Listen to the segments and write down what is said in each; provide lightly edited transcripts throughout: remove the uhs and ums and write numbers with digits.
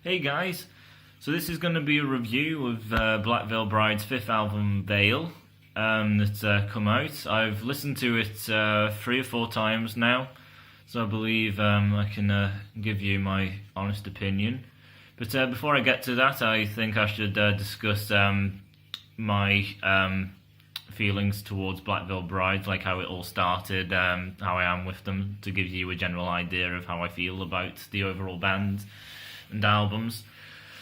Hey guys, so this is going to be a review of Black Veil Bride's fifth album, Vale, that's come out. I've listened to it 3 or 4 times now, so I believe I can give you my honest opinion. But before I get to that, I think I should discuss my feelings towards Black Veil Brides, like how it all started, how I am with them, to give you a general idea of how I feel about the overall band and albums.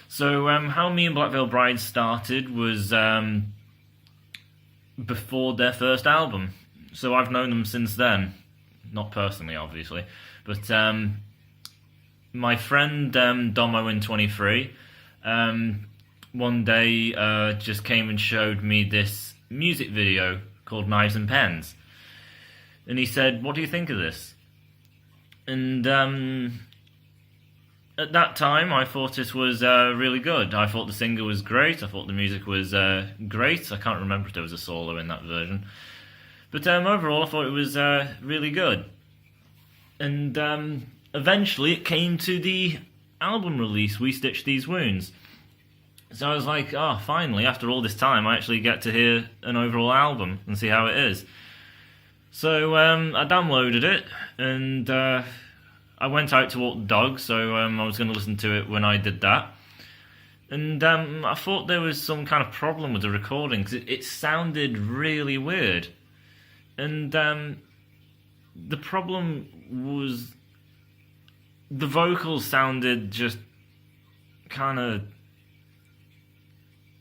So how me and Black Veil Brides started was before their first album. So I've known them since then. Not personally, obviously, but my friend Domo in 23 one day just came and showed me this music video called Knives and Pens, and he said, "What do you think of this?" And at that time I thought it was really good. I thought the singer was great, I thought the music was great. I can't remember if there was a solo in that version, but overall I thought it was really good. And eventually it came to the album release, We Stitch These Wounds. So I was like, oh, finally, after all this time, I actually get to hear an overall album and see how it is. So I downloaded it, and I went out to walk the dog, so I was going to listen to it when I did that. And I thought there was some kind of problem with the recording, because it sounded really weird. And the problem was the vocals sounded just kind of...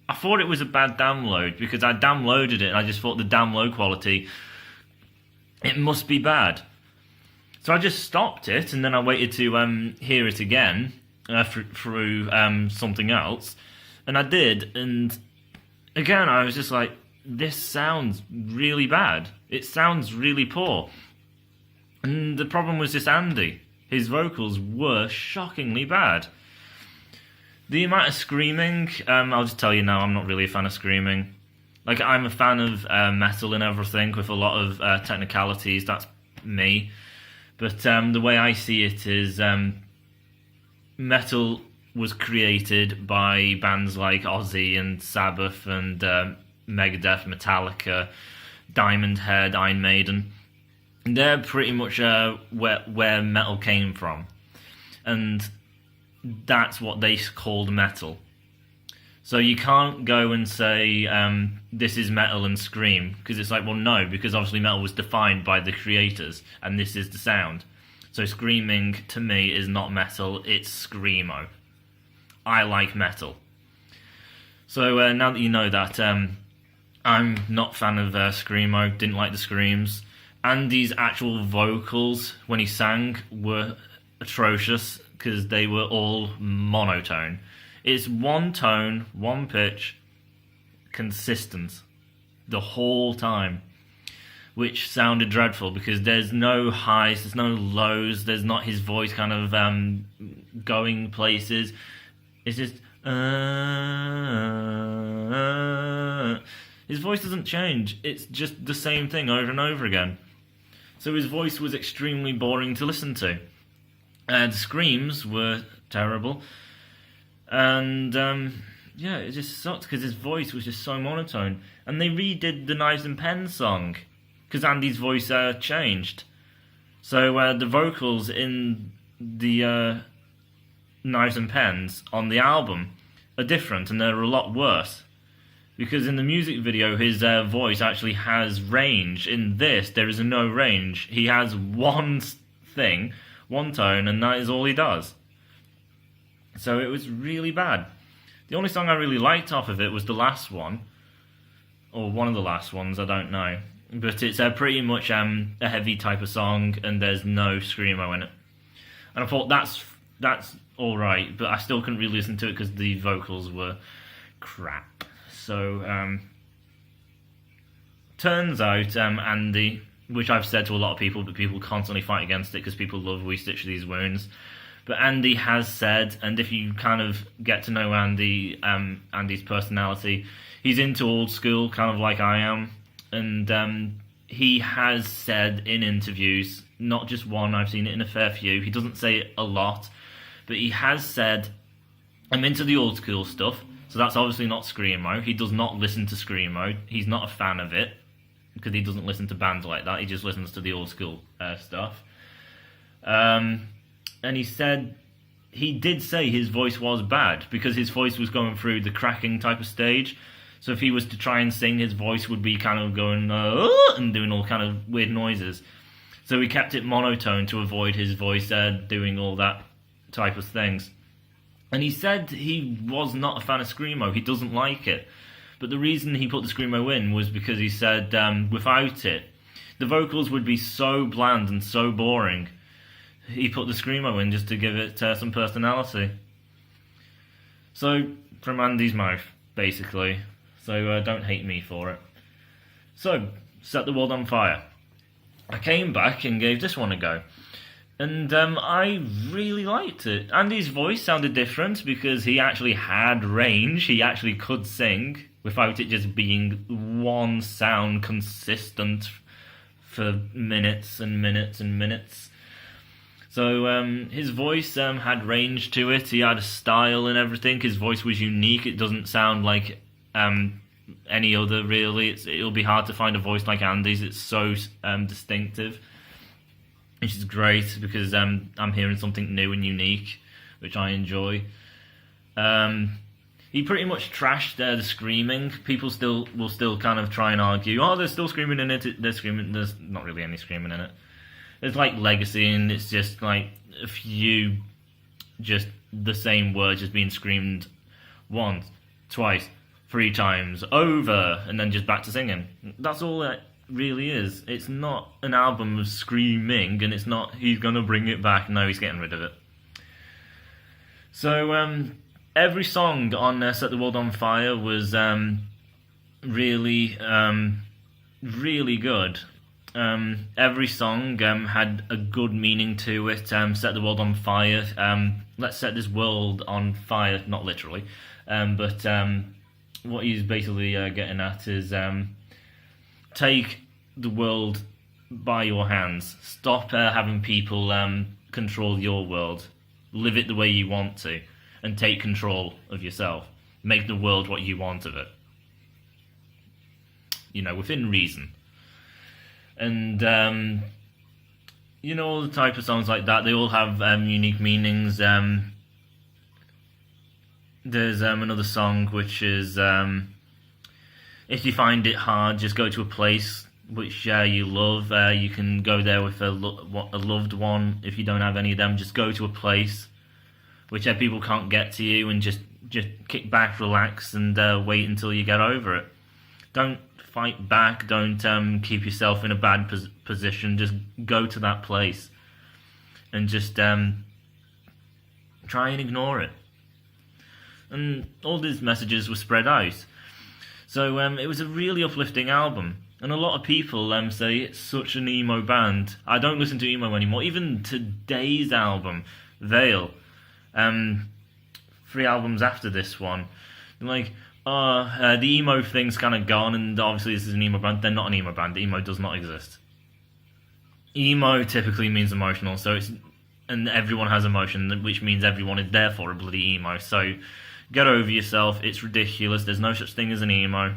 I thought it was a bad download, because I downloaded it and I just thought the download quality, it must be bad. So I just stopped it, and then I waited to hear it again through something else, and I did, and again I was just like, this sounds really bad. It sounds really poor. And the problem was just Andy. His vocals were shockingly bad. The amount of screaming, I'll just tell you now, I'm not really a fan of screaming. Like, I'm a fan of metal and everything, with a lot of technicalities, that's me. But the way I see it is, metal was created by bands like Ozzy and Sabbath and Megadeth, Metallica, Diamond Head, Iron Maiden. They're pretty much where metal came from. And that's what they called metal. So you can't go and say, this is metal and scream, because it's like, well, no, because obviously metal was defined by the creators, and this is the sound. So screaming, to me, is not metal, it's screamo. I like metal. So now that you know that, I'm not a fan of screamo, didn't like the screams. Andy's actual vocals, when he sang, were atrocious, because they were all monotone. It's one tone, one pitch, consistent the whole time, which sounded dreadful, because there's no highs, there's no lows, there's not his voice kind of going places. It's just his voice doesn't change, it's just the same thing over and over again. So his voice was extremely boring to listen to. The screams were terrible, and yeah, it just sucked because his voice was just so monotone. And they redid the Knives and Pens song because Andy's voice changed. So the vocals in the Knives and Pens on the album are different, and they're a lot worse. Because in the music video, his voice actually has range. In this, there is no range. He has one thing, one tone, and that is all he does. So it was really bad. The only song I really liked off of it was the last one, or one of the last ones, I don't know. But it's pretty much a heavy type of song, and there's no screamo in it. And I thought that's alright, but I still couldn't really listen to it because the vocals were crap. So, turns out Andy, which I've said to a lot of people, but people constantly fight against it because people love We Stitch These Wounds. But Andy has said, and if you kind of get to know Andy, Andy's personality, he's into old school, kind of like I am. And he has said in interviews, not just one, I've seen it in a fair few, he doesn't say it a lot, but he has said I'm into the old school stuff, so that's obviously not screamo. He does not listen to screamo. He's not a fan of it because he doesn't listen to bands like that. He just listens to the old school stuff. And he did say his voice was bad because his voice was going through the cracking type of stage. So if he was to try and sing, his voice would be kind of going and doing all kind of weird noises. So he kept it monotone to avoid his voice doing all that type of things. And he said he was not a fan of screamo. He doesn't like it. But the reason he put the screamo in was because he said without it, the vocals would be so bland and so boring. He put the screamo in just to give it some personality. So, from Andy's mouth, basically. So don't hate me for it. So, Set the World on Fire. I came back and gave this one a go. And I really liked it. Andy's voice sounded different because he actually had range. He actually could sing without it just being one sound consistent for minutes and minutes and minutes. So his voice had range to it. He had a style and everything. His voice was unique. It doesn't sound like any other, really. It'll be hard to find a voice like Andy's. It's so distinctive, which is great because I'm hearing something new and unique, which I enjoy. He pretty much trashed the screaming. People will still kind of try and argue, oh, there's still screaming in it. There's screaming. There's not really any screaming in it. It's like Legacy, and it's just like a few, just the same words just being screamed once, twice, 3 times, over, and then just back to singing. That's all it really is. It's not an album of screaming, and it's not, he's going to bring it back. No, he's getting rid of it. So, every song on Set the World on Fire was really, really good. Every song had a good meaning to it. Set the world on fire. Let's set this world on fire. Not literally, but what he's basically getting at is take the world by your hands. Stop having people control your world. Live it the way you want to, and take control of yourself. Make the world what you want of it. Within reason. And, all the type of songs like that, they all have unique meanings. There's another song which is, if you find it hard, just go to a place which you love. You can go there with a loved one. If you don't have any of them, just go to a place which people can't get to you and just kick back, relax, and wait until you get over it. Don't fight back, don't keep yourself in a bad position, just go to that place and just try and ignore it. And all these messages were spread out. So it was a really uplifting album, and a lot of people say it's such an emo band. I don't listen to emo anymore. Even today's album, Vale, 3 albums after this one, like, the emo thing's kind of gone, and obviously this is an emo band. They're not an emo band. Emo does not exist. Emo typically means emotional, and everyone has emotion, which means everyone is therefore a bloody emo. So get over yourself. It's ridiculous. There's no such thing as an emo,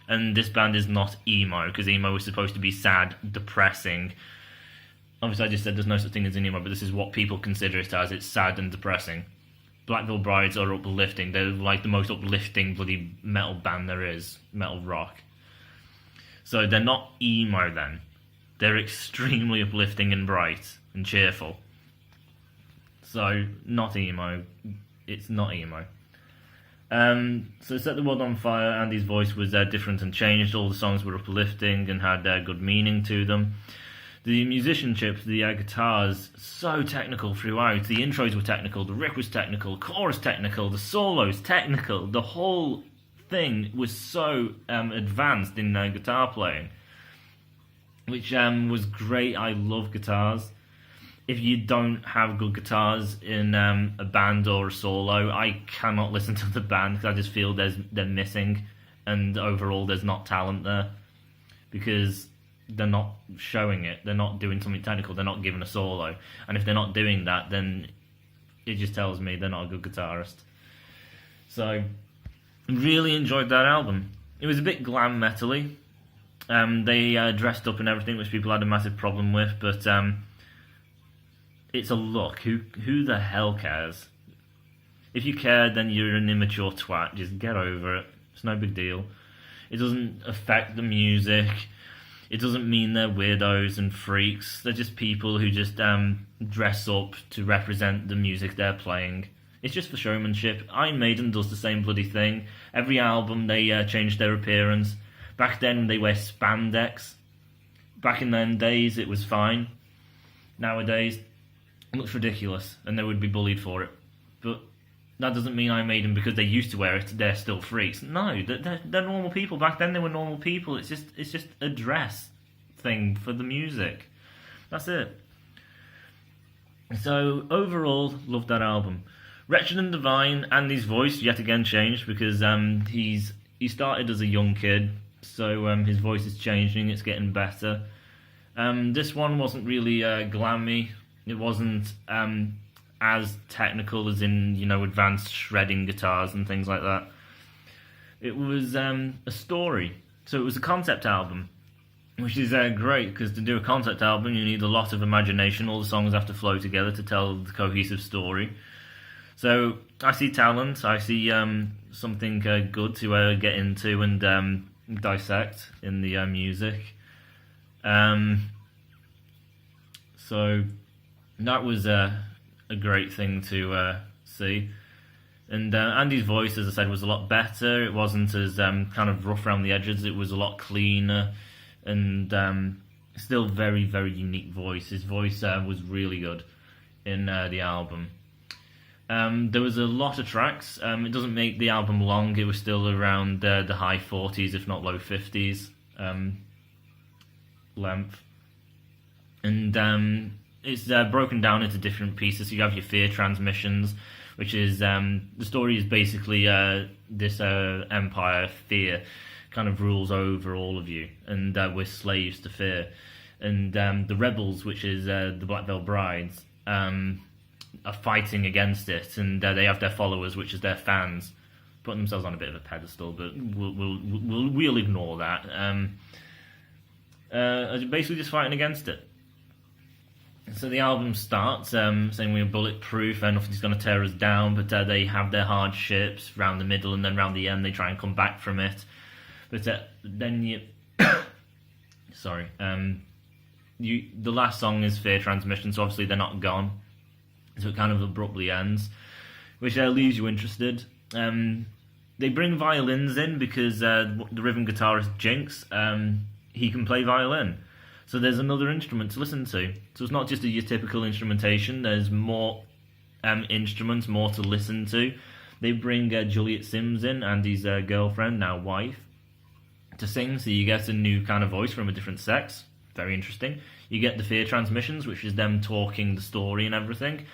and this band is not emo, because emo is supposed to be sad, depressing. Obviously I just said there's no such thing as an emo, but this is what people consider it as. It's sad and depressing. Black Veil Brides are uplifting. They're like the most uplifting bloody metal band there is. Metal rock. So they're not emo then. They're extremely uplifting and bright and cheerful. So, not emo. It's not emo. So Set the World on Fire, Andy's voice was different and changed. All the songs were uplifting and had good meaning to them. The musicianship, the guitars, so technical throughout. The intros were technical, the riff was technical, chorus technical, the solos technical. The whole thing was so advanced in guitar playing, which was great. I love guitars. If you don't have good guitars in a band or a solo, I cannot listen to the band because I just feel they're missing, and overall there's not talent there because they're not showing it. They're not doing something technical. They're not giving a solo. And if they're not doing that, then it just tells me they're not a good guitarist. So, really enjoyed that album. It was a bit glam metal-y. They dressed up and everything, which people had a massive problem with, but it's a look. Who the hell cares? If you care, then you're an immature twat. Just get over it. It's no big deal. It doesn't affect the music. It doesn't mean they're weirdos and freaks. They're just people who just dress up to represent the music they're playing. It's just for showmanship. Iron Maiden does the same bloody thing. Every album they change their appearance. Back then they wear spandex. Back in them days it was fine. Nowadays it looks ridiculous and they would be bullied for it. But that doesn't mean Iron Maiden, because they used to wear it, they're still freaks. No, they're normal people. Back then they were normal people. It's just a dress thing for the music. That's it. So overall, loved that album. Wretched and Divine, Andy's voice yet again changed, because he started as a young kid, so his voice is changing. It's getting better. This one wasn't really glammy. It wasn't as technical as in, advanced shredding guitars and things like that. It was a story. So it was a concept album, which is great, because to do a concept album you need a lot of imagination. All the songs have to flow together to tell the cohesive story. So I see talent, I see something good to get into and dissect in the music. So that was a great thing to see. And Andy's voice, as I said, was a lot better. It wasn't as kind of rough around the edges. It was a lot cleaner and still very, very unique voice. His voice was really good in the album. There was a lot of tracks. It doesn't make the album long. It was still around the high 40s, if not low 50s length. And it's broken down into different pieces. So you have your fear transmissions, which is the story is basically this empire, fear, kind of rules over all of you, and we're slaves to fear. And the rebels, which is the Black Veil Brides, are fighting against it, and they have their followers, which is their fans, putting themselves on a bit of a pedestal. But we'll ignore that. Basically, just fighting against it. So the album starts saying we're bulletproof and nothing's going to tear us down, but they have their hardships round the middle, and then round the end they try and come back from it. But then you... Sorry. The last song is Fear Transmission, so obviously they're not gone. So it kind of abruptly ends, which leaves you interested. They bring violins in because the rhythm guitarist Jinx, he can play violin. So there's another instrument to listen to. So it's not just your typical instrumentation. There's more instruments, more to listen to. They bring Juliet Sims in, Andy's girlfriend, now wife, to sing. So you get a new kind of voice from a different sex. Very interesting. You get the fear transmissions, which is them talking the story and everything.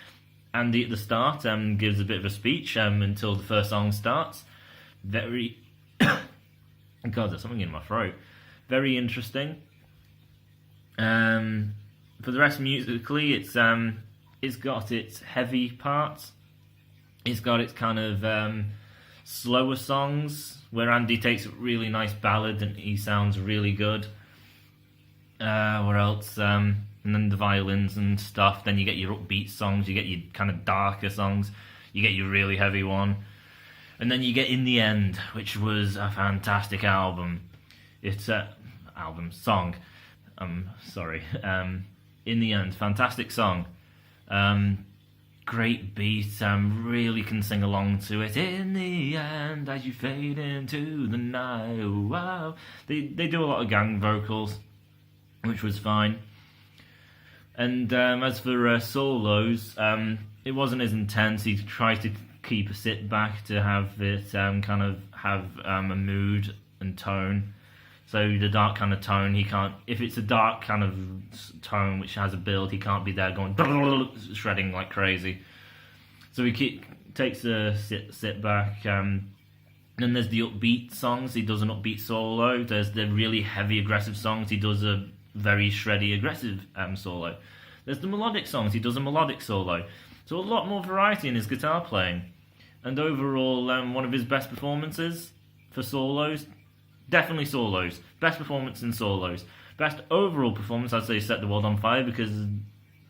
Andy at the start gives a bit of a speech until the first song starts. Very... God, there's something in my throat. Very interesting. For the rest, musically, it's got its heavy parts. It's got its kind of slower songs where Andy takes a really nice ballad and he sounds really good. What else? And then the violins and stuff. Then you get your upbeat songs. You get your kind of darker songs. You get your really heavy one. And then you get In the End, which was a fantastic album. It's a song. Sorry. In the End, fantastic song. Great beat. Really can sing along to it. In the end, as you fade into the night. Wow. They do a lot of gang vocals, which was fine. And as for solos, it wasn't as intense. He tried to keep a sit back to have it kind of have a mood and tone. So the dark kind of tone, he can't... If it's a dark kind of tone which has a build, he can't be there going... shredding like crazy. So he takes a sit back. Then there's the upbeat songs. He does an upbeat solo. There's the really heavy, aggressive songs. He does a very shreddy, aggressive solo. There's the melodic songs. He does a melodic solo. So a lot more variety in his guitar playing. And overall, one of his best performances for solos. Definitely solos. Best performance in solos. Best overall performance, I'd say, Set the World on Fire, because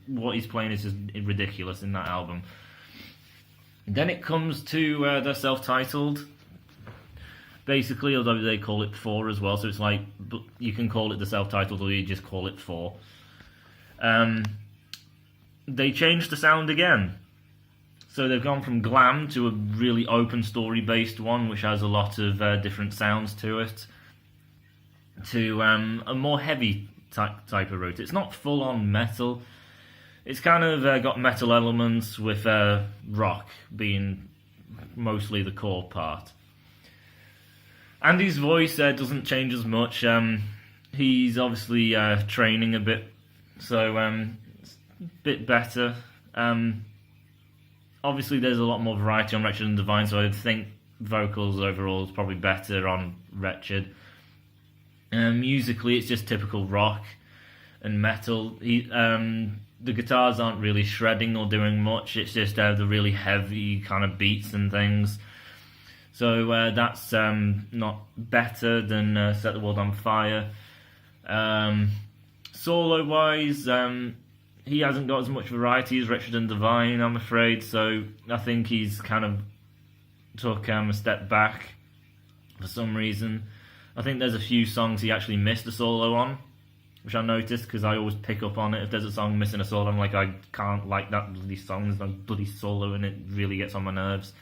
what he's playing is just ridiculous in that album. Then it comes to the self-titled. Basically, although they call it 4 as well, so it's like, you can call it the self-titled or you just call it 4. They changed the sound again. So they've gone from glam to a really open story-based one, which has a lot of different sounds to it, to a more heavy type of route. It's not full-on metal. It's kind of got metal elements with rock being mostly the core part. Andy's voice doesn't change as much. He's obviously training a bit, so it's a bit better. Obviously, there's a lot more variety on Wretched and Divine, so I think vocals overall is probably better on Wretched. Musically, it's just typical rock and metal. The guitars aren't really shredding or doing much. It's just the really heavy kind of beats and things. So that's not better than Set the World on Fire. Solo-wise, he hasn't got as much variety as Wretched and Divine, I'm afraid, so I think he's kind of took a step back for some reason. I think there's a few songs he actually missed a solo on, which I noticed, because I always pick up on it. If there's a song missing a solo, I'm like, I can't like that bloody song, there's no bloody solo, and it really gets on my nerves.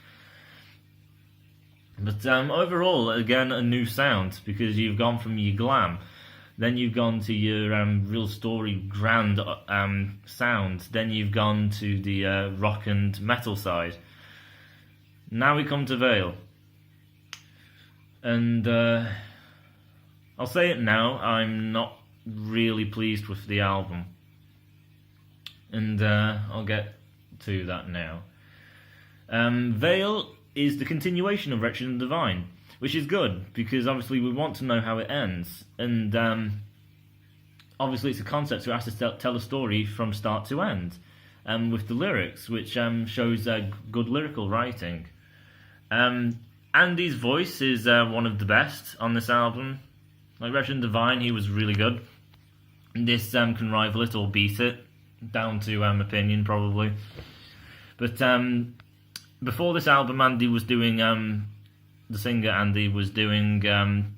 But overall, again, a new sound, because you've gone from your glam, then you've gone to your real story, grand sound. Then you've gone to the rock and metal side. Now we come to Vale. And I'll say it now, I'm not really pleased with the album. And I'll get to that now. Vale is the continuation of Wretched and Divine, which is good, because obviously we want to know how it ends, and obviously it's a concept, so it has to tell a story from start to end, with the lyrics, which shows good lyrical writing. Andy's voice is one of the best on this album. Like Wretched and Divine, he was really good. This can rival it or beat it, down to opinion probably. But before this album, Andy was doing the singer Andy was doing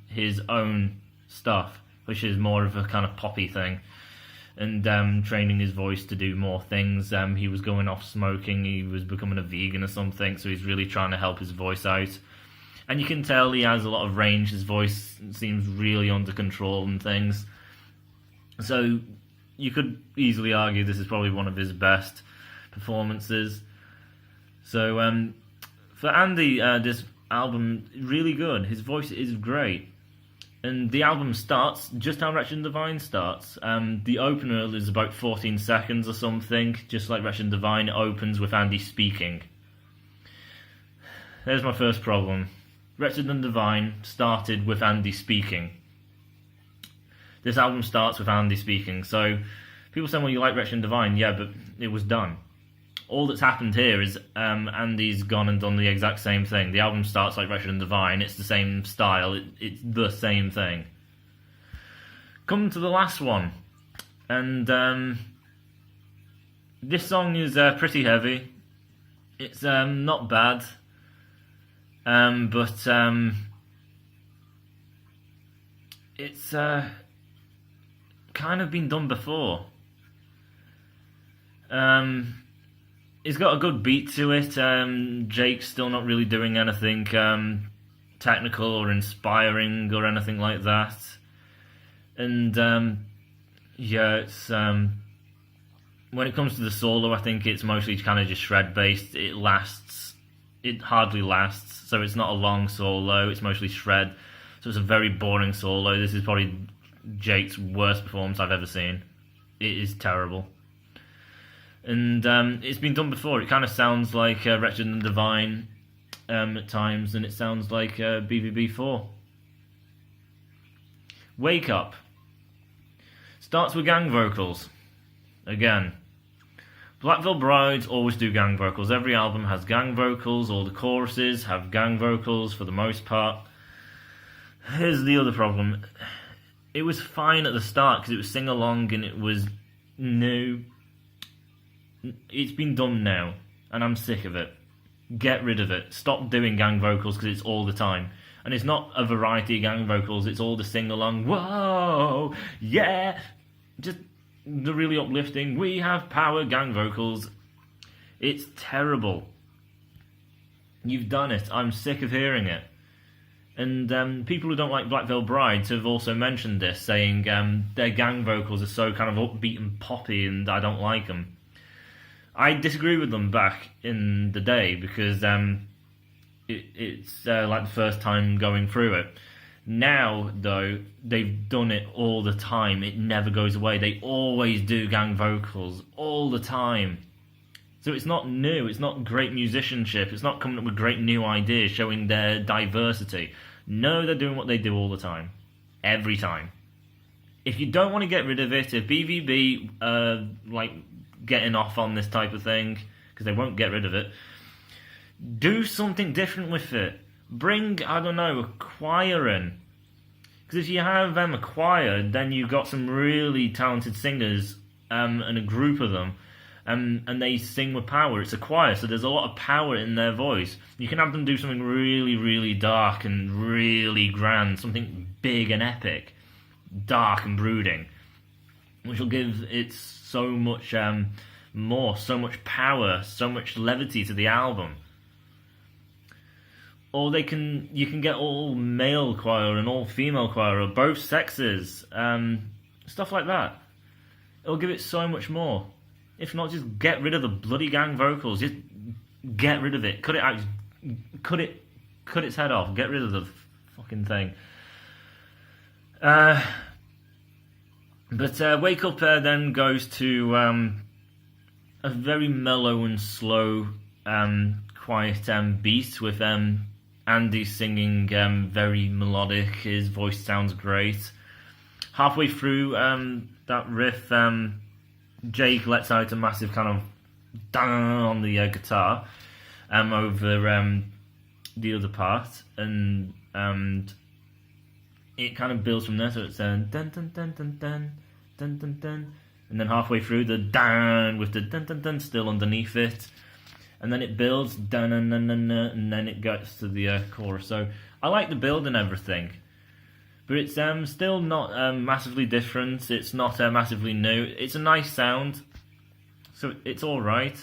his own stuff, which is more of a kind of poppy thing, and training his voice to do more things. He was going off smoking, he was becoming a vegan or something, so he's really trying to help his voice out. And you can tell he has a lot of range, his voice seems really under control and things. So you could easily argue this is probably one of his best performances. So for Andy, this album, really good. His voice is great. And the album starts just how Wretched and Divine starts. The opener is about 14 seconds or something, just like Wretched and Divine. It opens with Andy speaking. There's my first problem. Wretched and Divine started with Andy speaking. This album starts with Andy speaking. So people say, well, you like Wretched and Divine. Yeah, but it was done. All that's happened here is Andy's gone and done the exact same thing. The album starts like Wretched and Divine. It's the same style. It's the same thing. Come to the last one. And this song is pretty heavy. It's not bad. But it's kind of been done before. It's got a good beat to it. Jake's still not really doing anything technical or inspiring or anything like that. And yeah, it's when it comes to the solo, I think it's mostly kind of just shred based. It hardly lasts, so it's not a long solo. It's mostly shred, so it's a very boring solo. This is probably Jake's worst performance I've ever seen. It is terrible. And it's been done before. It kind of sounds like Wretched and Divine at times, and it sounds like BBB4. Wake Up. Starts with gang vocals. Again. Black Veil Brides always do gang vocals. Every album has gang vocals. All the choruses have gang vocals for the most part. Here's the other problem. It was fine at the start because it was sing-along and it was new. It's been done now, and I'm sick of it. Get rid of it. Stop doing gang vocals because it's all the time. And it's not a variety of gang vocals, it's all the sing-along, whoa, yeah, just the really uplifting, we have power gang vocals. It's terrible. You've done it. I'm sick of hearing it. And people who don't like Black Veil Brides have also mentioned this, saying their gang vocals are so kind of upbeat and poppy and I don't like them. I disagree with them back in the day because it's like the first time going through it. Now, though, they've done it all the time. It never goes away. They always do gang vocals all the time. So it's not new. It's not great musicianship. It's not coming up with great new ideas showing their diversity. No, they're doing what they do all the time. Every time. If you don't want to get rid of it, if BVB like getting off on this type of thing, because they won't get rid of it, do something different with it. Bring, I don't know, a choir in. Because if you have a choir, then you've got some really talented singers and a group of them, and they sing with power. It's a choir, so there's a lot of power in their voice. You can have them do something really, really dark and really grand, something big and epic, dark and brooding, which will give it so much more, so much power, so much levity to the album. Or you can get all male choir and all female choir, or both sexes, stuff like that. It'll give it so much more. If not, just get rid of the bloody gang vocals. Just get rid of it. Cut it out. Cut its head off. Get rid of the fucking thing. But Wake Up then goes to a very mellow and slow, quiet beat with Andy singing very melodic. His voice sounds great. Halfway through that riff, Jake lets out a massive kind of dang on the guitar over the other part, and it kind of builds from there. So it's dun dun dun dun dun dun dun dun, and then halfway through the dun with the dun dun dun still underneath it. And then it builds, dun, dun, dun, dun, dun, and then it gets to the chorus. So I like the build and everything. But it's still not massively different. It's not massively new. It's a nice sound. So it's alright.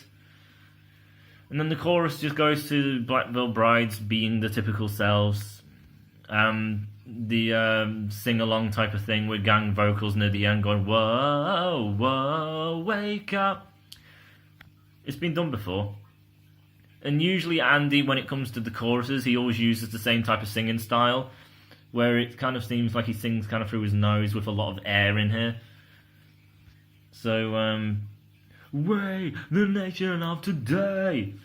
And then the chorus just goes to Black Veil Brides being the typical selves. The sing-along type of thing with gang vocals near the end going, whoa, whoa, wake up. It's been done before. And usually Andy, when it comes to the choruses, he always uses the same type of singing style, where it kind of seems like he sings kind of through his nose with a lot of air in here. So, way, the nation of today.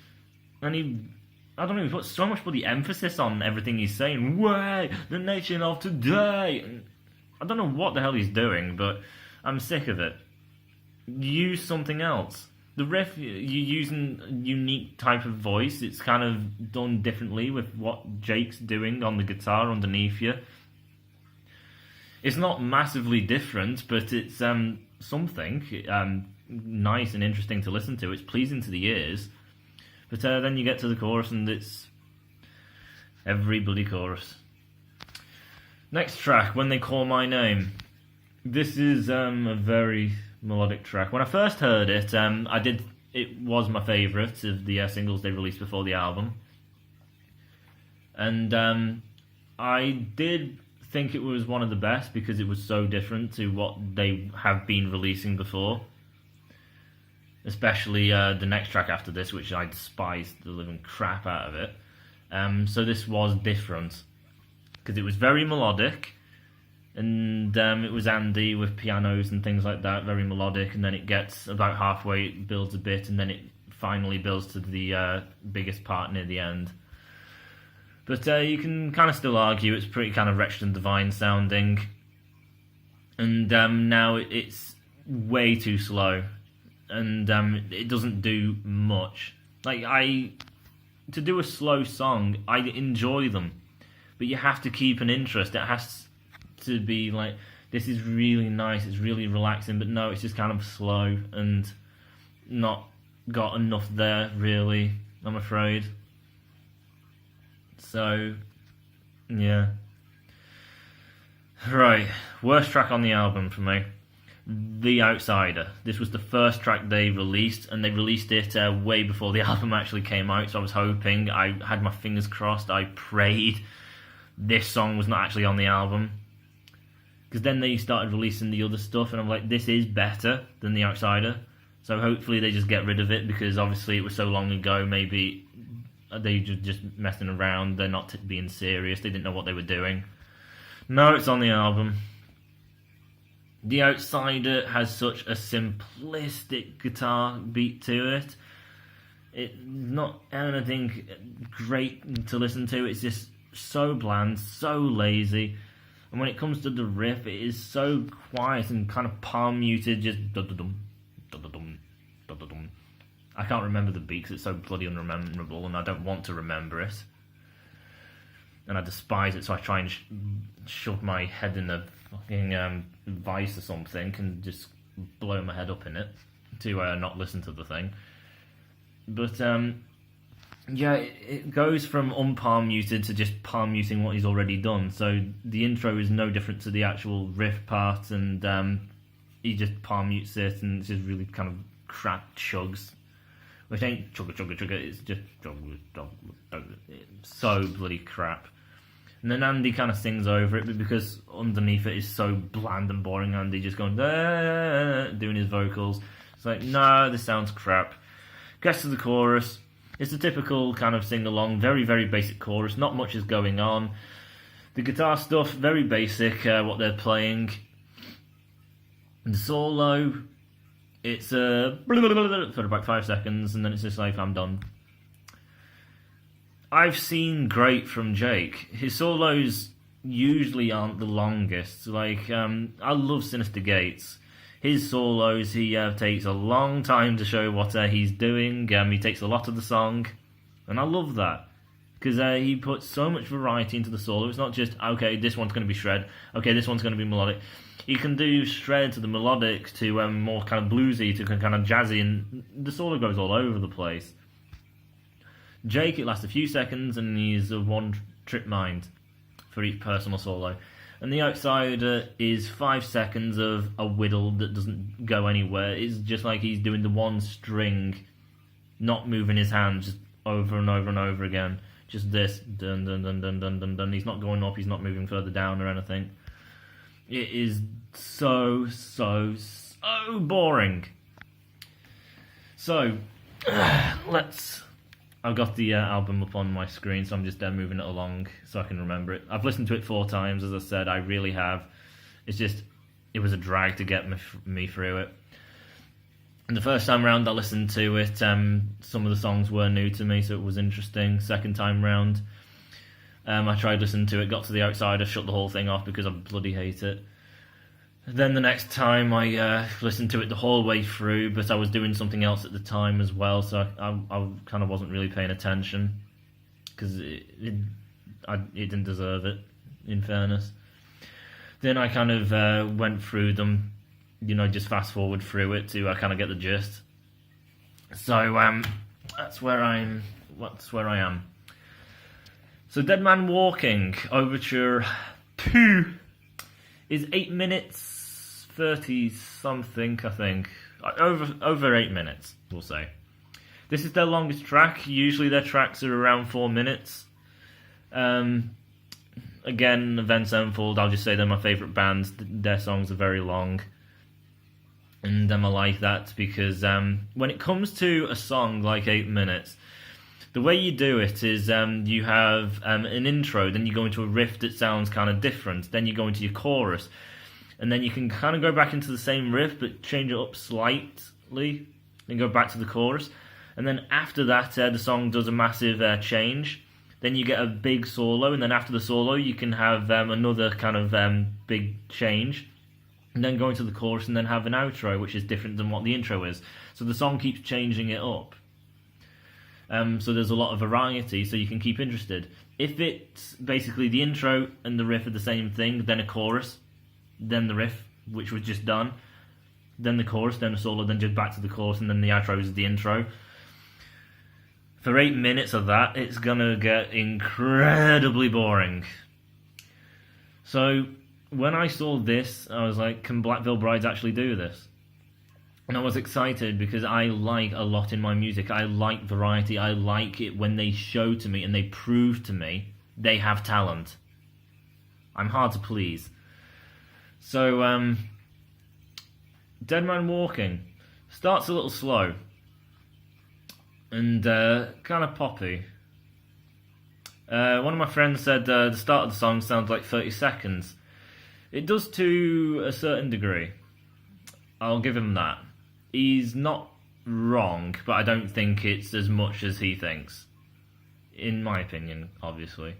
And I don't know, he puts so much bloody emphasis on everything he's saying. Way, the nation of today. And I don't know what the hell he's doing, but I'm sick of it. Use something else. The riff, you're using a unique type of voice. It's kind of done differently with what Jake's doing on the guitar underneath you. It's not massively different, but it's something nice and interesting to listen to. It's pleasing to the ears. But then you get to the chorus and it's every bloody chorus. Next track, When They Call My Name. This is a very melodic track. When I first heard it, it was my favourite of the singles they released before the album. And I did think it was one of the best because it was so different to what they have been releasing before. Especially the next track after this, which I despised the living crap out of it. So this was different because it was very melodic. And it was Andy with pianos and things like that, very melodic, and then it gets about halfway, it builds a bit, and then it finally builds to the biggest part near the end. But you can kind of still argue it's pretty kind of wretched and divine sounding, and now it's way too slow. and it doesn't do much. Like, to do a slow song, I enjoy them, but you have to keep an interest. It has to be like, this is really nice, it's really relaxing, but no, it's just kind of slow and not got enough there, really, I'm afraid. So, yeah. Right, worst track on the album for me. The Outsider. This was the first track they released, and they released it way before the album actually came out, so I was hoping, I had my fingers crossed, I prayed this song was not actually on the album. Because then they started releasing the other stuff, and I'm like, this is better than The Outsider. So hopefully they just get rid of it, because obviously it was so long ago, maybe they just messing around, they're not being serious, they didn't know what they were doing. No, it's on the album. The Outsider has such a simplistic guitar beat to it. It's not anything great to listen to, it's just so bland, so lazy. And when it comes to the riff, it is so quiet and kind of palm muted, just da-da-dum, da-da-dum, da-da-dum. I can't remember the beat because it's so bloody unrememberable, and I don't want to remember it. And I despise it, so I try and shove my head in a fucking vice or something and just blow my head up in it to not listen to the thing. But yeah, it goes from unpalm muted to just palm muting what he's already done. So the intro is no different to the actual riff part, and he just palm mutes it, and it's just really kind of crap chugs. Which ain't chugga chugga chugga, it's just so bloody crap. And then Andy kind of sings over it, but because underneath it is so bland and boring, Andy just going, doing his vocals. It's like, no, this sounds crap. Gets to the chorus. It's a typical kind of sing-along, very, very basic chorus. Not much is going on. The guitar stuff, very basic, what they're playing. The solo, it's for about 5 seconds, and then it's just like, I'm done. I've seen great from Jake. His solos usually aren't the longest. Like, I love Sinister Gates. His solos, he takes a long time to show what he's doing. He takes a lot of the song, and I love that. Because he puts so much variety into the solo. It's not just, okay, this one's going to be shred, okay, this one's going to be melodic. He can do shred to the melodic, to more kind of bluesy, to kind of jazzy, and the solo goes all over the place. Jake, it lasts a few seconds, and he's a one-trip mind for each personal solo. And The Outsider is 5 seconds of a whittle that doesn't go anywhere. It's just like he's doing the one string, not moving his hands, just over and over and over again. Just this, dun dun dun dun dun dun dun. He's not going up, he's not moving further down or anything. It is so boring. So, I've got the album up on my screen, so I'm just moving it along so I can remember it. I've listened to it 4 times, as I said, I really have. It's just, it was a drag to get me through it. And the first time round I listened to it, some of the songs were new to me, so it was interesting. Second time round, I tried listening to it, got to The Outsider, shut the whole thing off because I bloody hate it. Then the next time I listened to it the whole way through, but I was doing something else at the time as well, so I kind of wasn't really paying attention, because it didn't deserve it, in fairness. Then I kind of went through them, just fast forward through it to kind of get the gist. So that's where I am. So Dead Man Walking, Overture 2, is 8 minutes 30 something, I think. Over 8 minutes, we'll say. This is their longest track. Usually their tracks are around 4 minutes. Again, Avenged Sevenfold, I'll just say they're my favourite bands. Their songs are very long. And I like that because when it comes to a song like 8 minutes, the way you do it is you have an intro, then you go into a riff that sounds kind of different, then you go into your chorus, and then you can kind of go back into the same riff but change it up slightly, then go back to the chorus, and then after that the song does a massive change. Then you get a big solo, and then after the solo you can have another kind of big change. and then go into the chorus and then have an outro, which is different than what the intro is. So the song keeps changing it up. So there's a lot of variety, so you can keep interested. If it's basically the intro and the riff are the same thing, then a chorus, then the riff, which was just done, then the chorus, then a solo, then just back to the chorus, and then the outro is the intro. For 8 minutes of that, it's gonna get incredibly boring. So when I saw this, I was like, can Black Veil Brides actually do this? And I was excited because I like a lot in my music. I like variety. I like it when they show to me and they prove to me they have talent. I'm hard to please. So, Dead Man Walking starts a little slow and kind of poppy. One of my friends said the start of the song sounds like 30 seconds. It does to a certain degree. I'll give him that. He's not wrong, but I don't think it's as much as he thinks. In my opinion, obviously.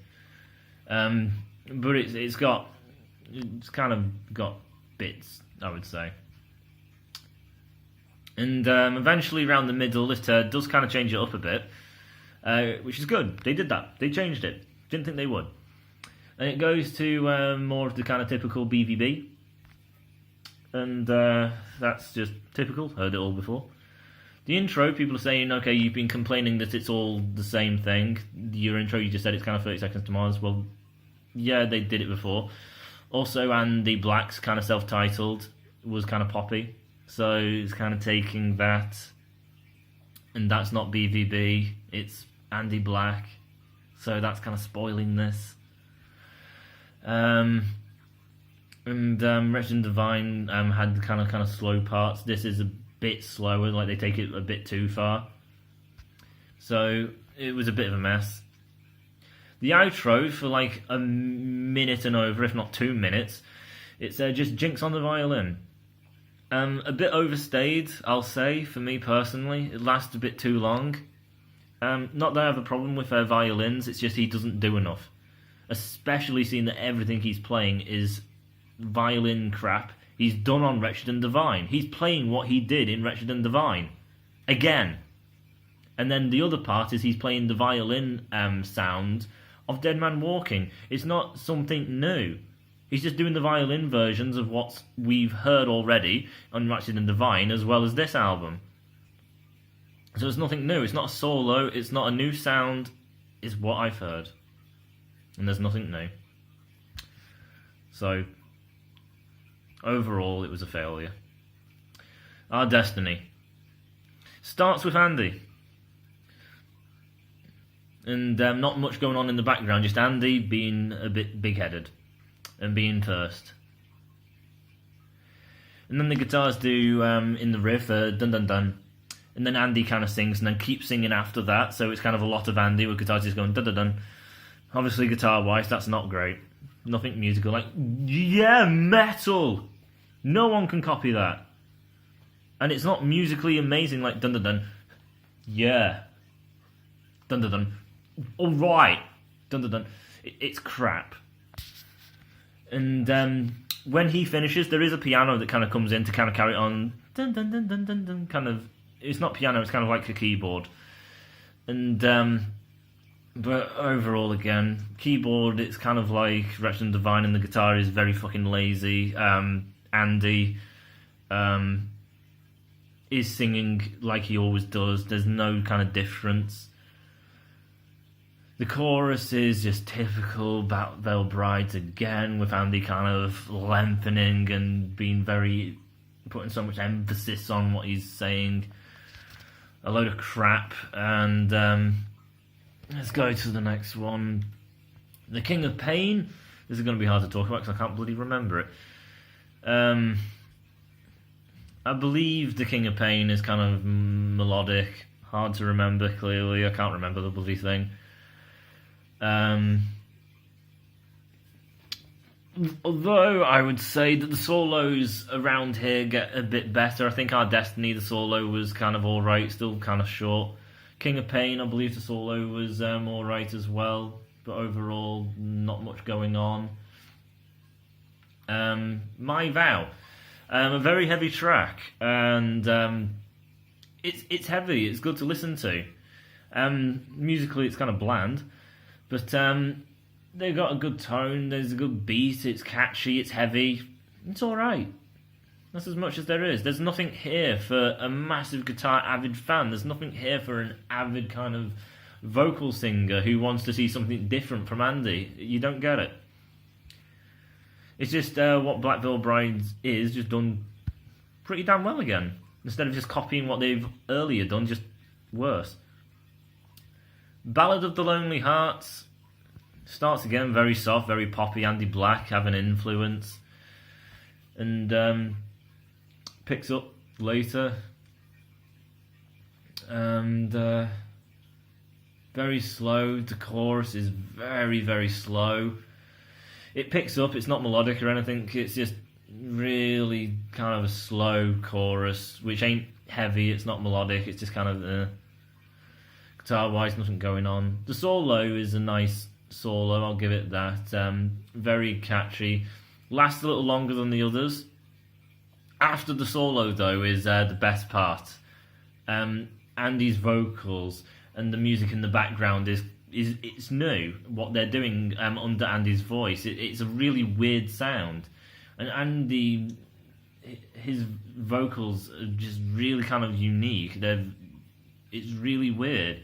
But it's kind of got bits, I would say. And eventually around the middle, it does kind of change it up a bit, which is good. They did that. They changed it. Didn't think they would. And it goes to more of the kind of typical BVB. And that's just typical. Heard it all before. The intro, people are saying, okay, you've been complaining that it's all the same thing. Your intro, you just said it's kind of 30 Seconds to Mars. Well, yeah, they did it before. Also, Andy Black's kind of self-titled was kind of poppy. So it's kind of taking that, and that's not BVB, it's Andy Black. So that's kind of spoiling this. And Wretched and Divine had kind of slow parts. This is a bit slower, like they take it a bit too far. So it was a bit of a mess. The outro for like a minute and over, if not 2 minutes, it's just Jinx on the violin. A bit overstayed, I'll say, for me personally. It lasts a bit too long. Not that I have a problem with her violins, it's just he doesn't do enough. Especially seeing that everything he's playing is violin crap he's done on Wretched and Divine. He's playing what he did in Wretched and Divine. Again. And then the other part is he's playing the violin sound of Dead Man Walking. It's not something new. He's just doing the violin versions of what we've heard already on Wretched and Divine, as well as this album. So it's nothing new. It's not a solo. It's not a new sound. It's what I've heard. And there's nothing new. So, overall, it was a failure. Our Destiny starts with Andy. And not much going on in the background, just Andy being a bit big-headed. And being first. And then the guitars do, in the riff, dun dun dun. And then Andy kind of sings and then keeps singing after that. So it's kind of a lot of Andy with guitars just going dun dun dun. Obviously guitar-wise, that's not great. Nothing musical. Like, yeah, metal! No one can copy that. And it's not musically amazing like dun dun dun. Yeah. Dun dun dun. Alright. Dun dun dun. It's crap. And when he finishes, there is a piano that kind of comes in to kind of carry it on. Dun, dun, dun, dun, dun, dun, kind of, it's not piano, it's kind of like a keyboard. And but overall, again, keyboard, it's kind of like Wretched and Divine, and the guitar is very fucking lazy. Andy is singing like he always does. There's no kind of difference. The chorus is just typical Black Veil Brides again, with Andy kind of lengthening and being putting so much emphasis on what he's saying. A load of crap. And let's go to the next one. The King of Pain. This is going to be hard to talk about because I can't bloody remember it. I believe The King of Pain is kind of melodic. Hard to remember, clearly. I can't remember the bloody thing. Although I would say that the solos around here get a bit better. I think Our Destiny, the solo was kind of alright, still kind of short. King of Pain, I believe the solo was alright as well, but overall not much going on. My Vow. A very heavy track, and it's heavy. It's good to listen to. Musically, it's kind of bland, but they've got a good tone. There's a good beat. It's catchy. It's heavy. It's all right. That's as much as there is. There's nothing here for a massive guitar avid fan. There's nothing here for an avid kind of vocal singer who wants to see something different from Andy. You don't get it. It's just what Black Veil Brides is, just done pretty damn well again. Instead of just copying what they've earlier done, just worse. Ballad of the Lonely Hearts starts again very soft, very poppy. Andy Black having influence. And picks up later. And very slow. The chorus is very, very slow. It picks up, it's not melodic or anything, it's just really kind of a slow chorus, which ain't heavy, it's not melodic, it's just kind of guitar-wise, nothing going on. The solo is a nice solo, I'll give it that. Very catchy. Lasts a little longer than the others. After the solo, though, is the best part. Andy's vocals and the music in the background is it's new, what they're doing under Andy's voice. It's a really weird sound. And Andy, his vocals are just really kind of unique. It's really weird.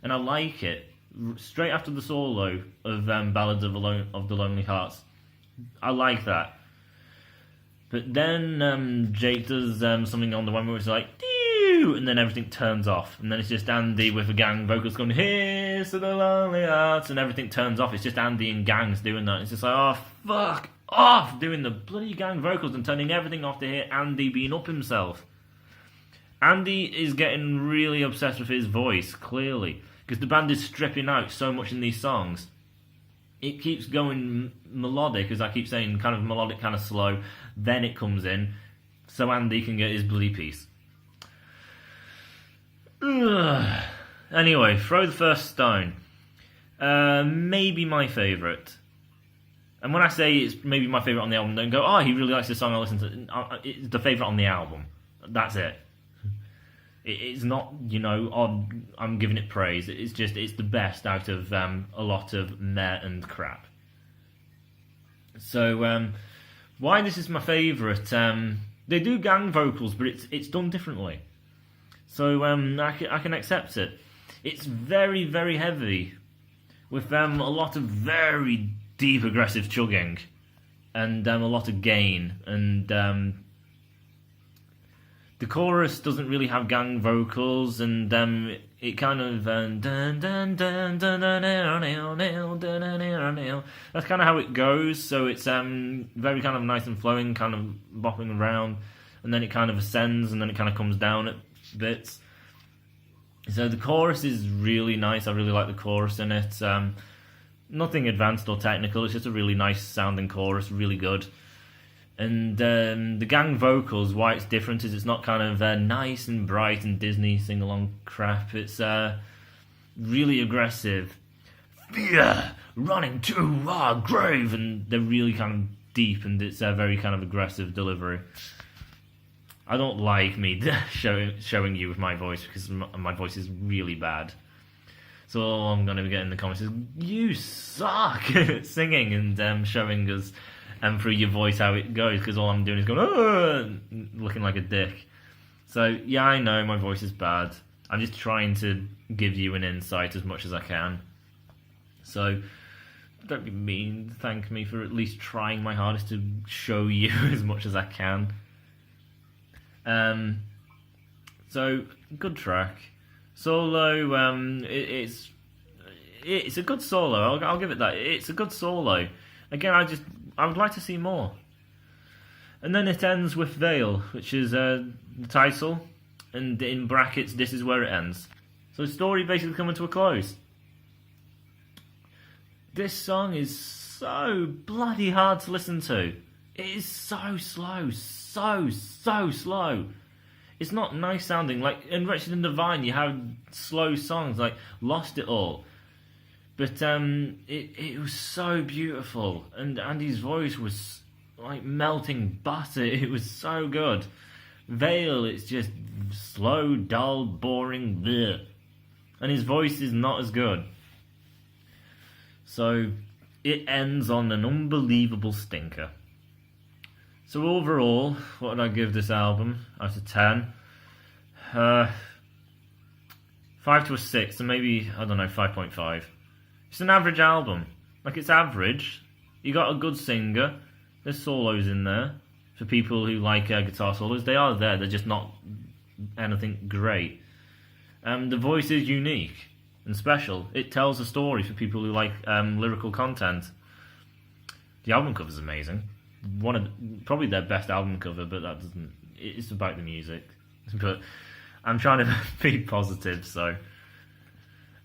And I like it. Straight after the solo of Ballad of the Lonely Hearts, I like that. But then Jake does something on the one where it's like, and then everything turns off, and then it's just Andy with a gang vocals going, "Here's to the lonely hearts," and everything turns off. It's just Andy and gangs doing that. It's just like, oh fuck off, doing the bloody gang vocals and turning everything off to hear Andy being up himself. Andy is getting really obsessed with his voice, clearly, because the band is stripping out so much in these songs. It keeps going melodic, as I keep saying, kind of melodic, kind of slow. Then it comes in, so Andy can get his bloody piece. Anyway, Throw the First Stone. Maybe my favourite. And when I say it's maybe my favourite on the album, don't go, oh, he really likes this song, I'll listen to it. It's the favourite on the album. That's it. It's not, I'm giving it praise. It's just, it's the best out of a lot of meh and crap. So, why this is my favourite? They do gang vocals, but it's done differently. So I can accept it. It's very, very heavy, with a lot of very deep, aggressive chugging, and a lot of gain. And the chorus doesn't really have gang vocals, and it kind of that's kind of how it goes. So it's very kind of nice and flowing, kind of bopping around, and then it kind of ascends, and then it kind of comes down at bits. So the chorus is really nice. I really like the chorus in it. Nothing advanced or technical. It's just a really nice sounding chorus, really good. And the gang vocals, why it's different is it's not kind of nice and bright and Disney sing-along crap. It's really aggressive. Fear running to our grave, and they're really kind of deep, and it's a very kind of aggressive delivery. I don't like me showing you with my voice, because my voice is really bad. So all I'm going to get in the comments is, you suck at singing and showing us through your voice how it goes, because all I'm doing is going, looking like a dick. So yeah, I know my voice is bad. I'm just trying to give you an insight as much as I can. So don't be mean. Thank me for at least trying my hardest to show you as much as I can. So good track. Solo, it's a good solo. I'll give it that. It's a good solo. Again, I would like to see more. And then it ends with Veil, which is the title, and in brackets, this is where it ends. So the story basically coming to a close. This song is so bloody hard to listen to. It is so slow, so slow. It's not nice sounding. Like in Wretched and Divine, you have slow songs like Lost It All. But it was so beautiful, and Andy's voice was like melting butter. It was so good. Vale, it's just slow, dull, boring, bleh. And his voice is not as good. So it ends on an unbelievable stinker. So overall, what did I give this album out of 10? 5 to a 6, so maybe, I don't know, 5.5. It's an average album. Like, it's average. You got a good singer. There's solos in there. For people who like guitar solos, they are there. They're just not anything great. The voice is unique and special. It tells a story for people who like lyrical content. The album cover is amazing. Probably their best album cover, but that doesn't. It's about the music. But I'm trying to be positive, so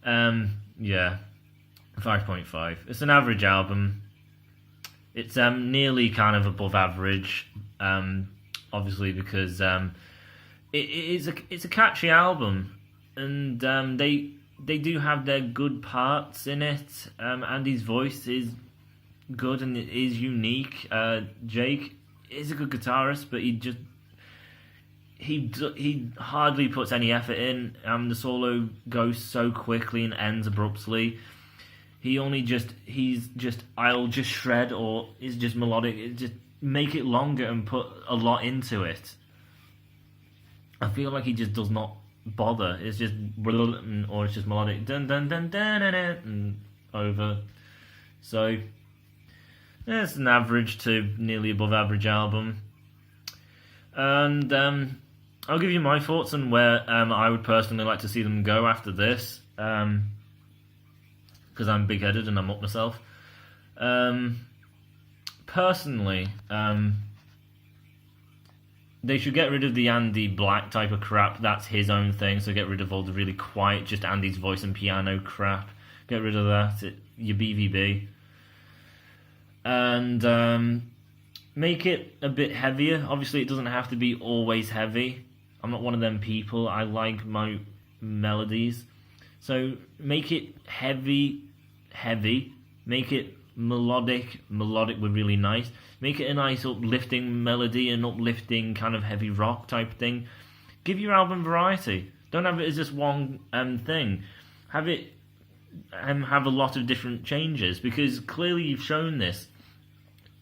yeah, 5.5. It's an average album. It's nearly kind of above average, obviously because it's a catchy album, and they do have their good parts in it. Andy's voice is good and it is unique. Jake is a good guitarist, but he hardly puts any effort in. The solo goes so quickly and ends abruptly. He's just I'll just shred, or it's just melodic. Just make it longer and put a lot into it. I feel like he just does not bother. It's just or it's just melodic, dun dun dun dun dun, dun and over. So yeah, it's an average to nearly above average album. And I'll give you my thoughts on where I would personally like to see them go after this. Because I'm big-headed and I'm up myself. Personally, they should get rid of the Andy Black type of crap. That's his own thing, so get rid of all the really quiet, just Andy's voice and piano crap. Get rid of that. Your BVB. And make it a bit heavier. Obviously, it doesn't have to be always heavy. I'm not one of them people. I like my melodies. So make it heavy. Make it melodic would really nice. Make it a nice uplifting melody, an uplifting kind of heavy rock type thing. Give your album variety. Don't have it as just one thing. Have it have a lot of different changes, because clearly you've shown this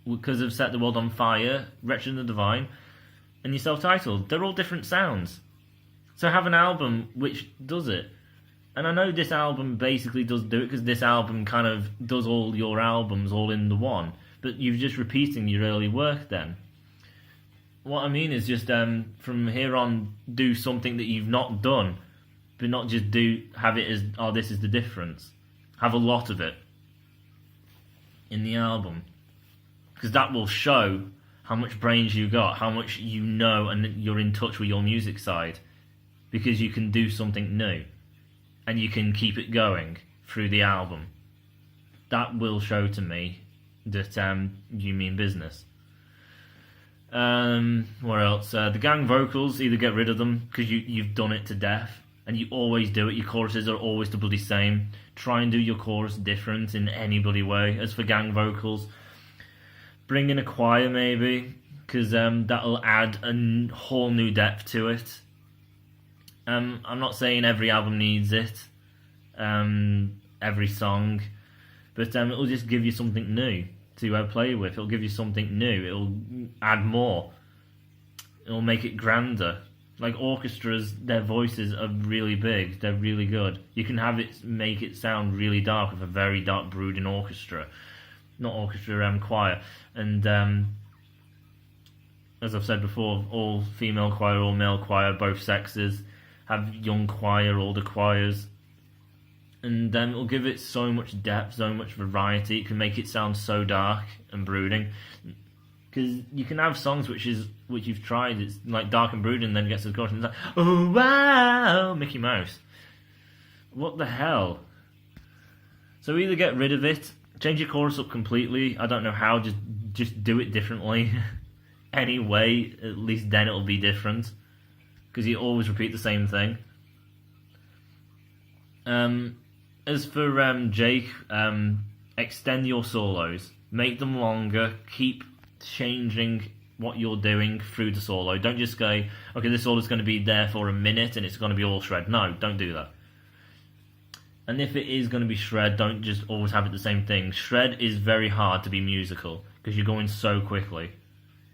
because of Set the World on Fire, Wretched and the Divine, and your self-titled. They're all different sounds. So have an album which does it. And I know this album basically does do it, because this album kind of does all your albums all in the one. But you're just repeating your early work then. What I mean is just from here on, do something that you've not done. But not just have it as, oh, this is the difference. Have a lot of it in the album. Because that will show how much brains you got, how much you know, and you're in touch with your music side. Because you can do something new. And you can keep it going through the album. That will show to me that you mean business. What else? The gang vocals, either get rid of them, because you've done it to death. And you always do it. Your choruses are always the bloody same. Try and do your chorus different in any bloody way. As for gang vocals, bring in a choir maybe, because that'll add a whole new depth to it. I'm not saying every album needs it, every song, but it'll just give you something new to play with. It'll give you something new. It'll add more. It'll make it grander. Like orchestras, their voices are really big. They're really good. You can make it sound really dark with a very dark, brooding orchestra. Not orchestra, choir. And as I've said before, all female choir, all male choir, both sexes. Have young choir, older choirs, and then it'll give it so much depth, so much variety. It can make it sound so dark and brooding, because you can have songs which you've tried, it's like dark and brooding, and then it gets to the chorus and it's like, oh wow, Mickey Mouse, what the hell? So either get rid of it, change your chorus up completely. I don't know how, just do it differently. Anyway, at least then it'll be different. Because you always repeat the same thing. As for Jake, extend your solos. Make them longer. Keep changing what you're doing through the solo. Don't just go, okay, this solo is going to be there for a minute and it's going to be all shred. No, don't do that. And if it is going to be shred, don't just always have it the same thing. Shred is very hard to be musical because you're going so quickly.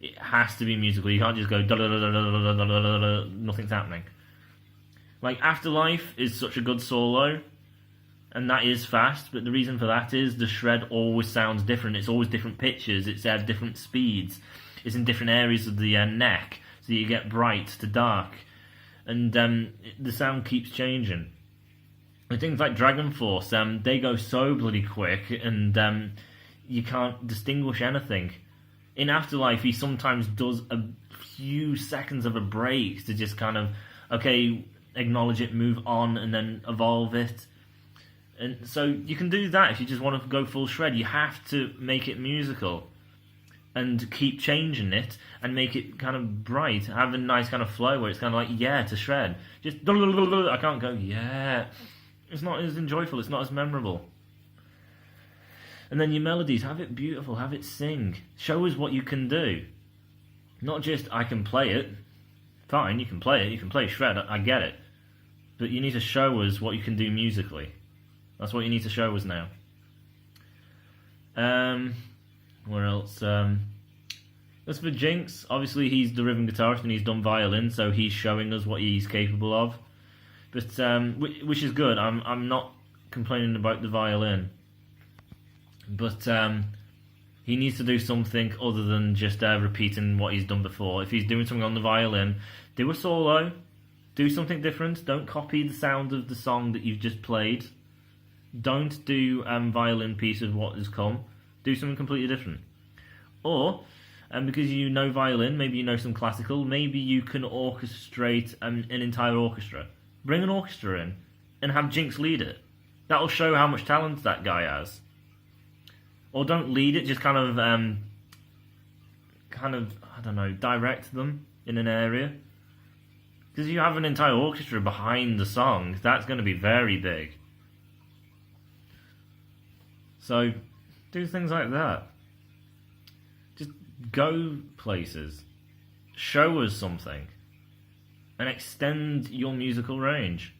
It has to be musical. You can't just go nothing's happening. Like Afterlife is such a good solo, and that is fast, but the reason for that is the shred always sounds different. It's always different pitches, it's at different speeds, it's in different areas of the neck, so you get bright to dark, and the sound keeps changing. And things like Dragon Force, they go so bloody quick, and you can't distinguish anything. In Afterlife, he sometimes does a few seconds of a break to just kind of, okay, acknowledge it, move on, and then evolve it. And so you can do that if you just want to go full shred. You have to make it musical and keep changing it and make it kind of bright. Have a nice kind of flow where it's kind of like, yeah, to shred. Just, I can't go, yeah. It's not as enjoyable, it's not as memorable. And then your melodies, have it beautiful, have it sing. Show us what you can do. Not just, I can play it. Fine, you can play it, you can play shred, I get it. But you need to show us what you can do musically. That's what you need to show us now. Where else? As for Jinx, obviously he's the rhythm guitarist and he's done violin, so he's showing us what he's capable of. But which is good. I'm not complaining about the violin. But he needs to do something other than just repeating what he's done before. If he's doing something on the violin, do a solo, do something different. Don't copy the sound of the song that you've just played. Don't do violin piece of what has come. Do something completely different. Or, because you know violin, maybe you know some classical, maybe you can orchestrate an entire orchestra. Bring an orchestra in and have Jinx lead it. That'll show how much talent that guy has. Or don't lead it, just kind of, I don't know, direct them in an area. Because you have an entire orchestra behind the song, that's going to be very big. So, do things like that. Just go places. Show us something. And extend your musical range.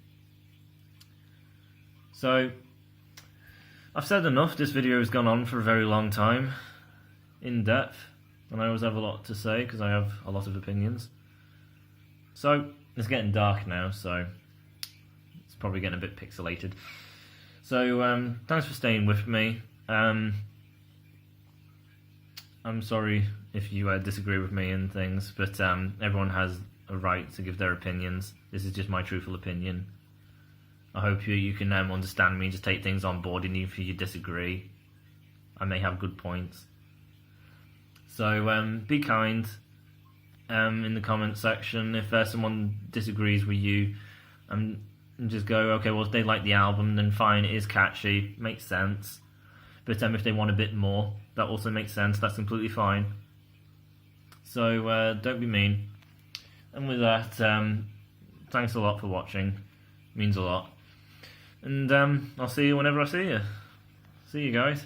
So, I've said enough. This video has gone on for a very long time, in depth, and I always have a lot to say because I have a lot of opinions. So, it's getting dark now, so it's probably getting a bit pixelated. So, thanks for staying with me. I'm sorry if you disagree with me and things, but everyone has a right to give their opinions. This is just my truthful opinion. I hope you can understand me and just take things on board, and even if you disagree, I may have good points. So be kind in the comment section. If someone disagrees with you, and just go, okay, well, if they like the album, then fine, it is catchy, makes sense. But if they want a bit more, that also makes sense, that's completely fine. So don't be mean. And with that, thanks a lot for watching, it means a lot. And I'll see you whenever I see you. See you guys.